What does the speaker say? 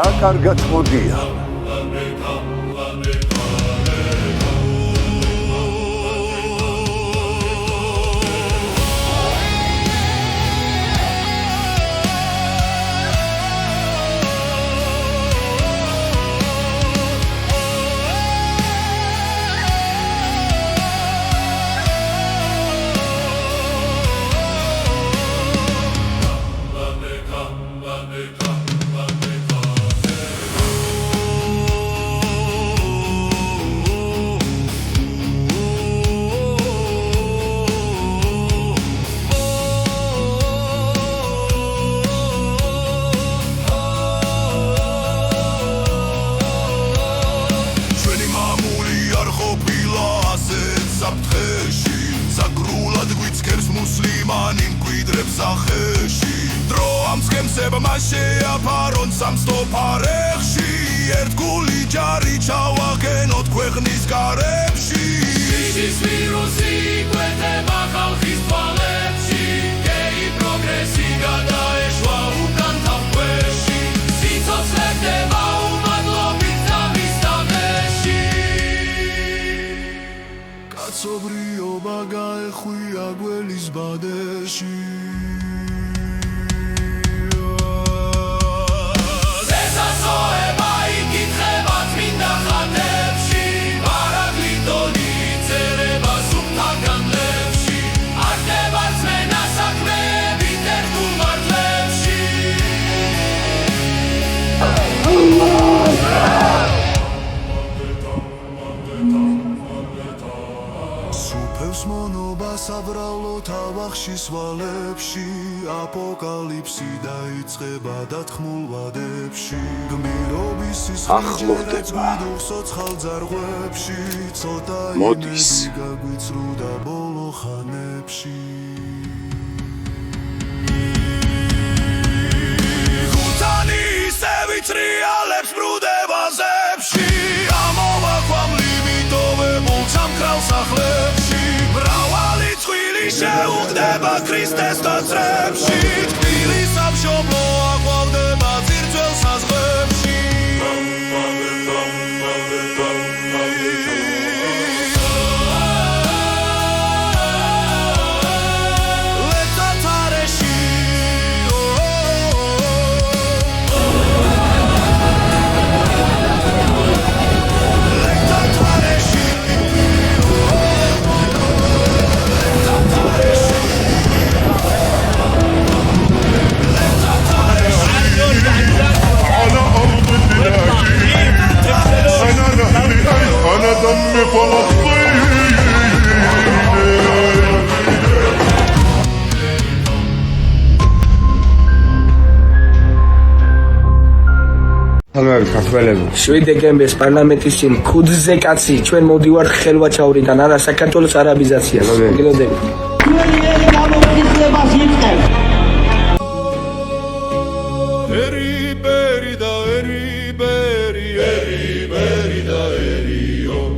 რა კარგად მოდია. აპოკალიფსი დაიწყება დათმულ ვადებში გმირობის ახლოვდება ცოცხალ ძარღვებში ცოტა მოდის გაგვიცრუდა ბოლო ხანებში ხუთანი ისე ვიცრიალებს ბრუდებაზებში ამოვაქვამ ლიმიტოვებულ სამკრალ სახლებში მრავალი წვილი შეუხდება ქრისტეს თვალებში თბილი სამშობლო აყვავდება ძირძველ საზღვრებში შვიდ დეკემბერს პარლამენტის წინ ქუდზე კაცი ჩვენ მოვდივართ ხელვაჩაურიდან არა საქართველოს არაბიზაციას მოგელოდებით ერი პერი და ერი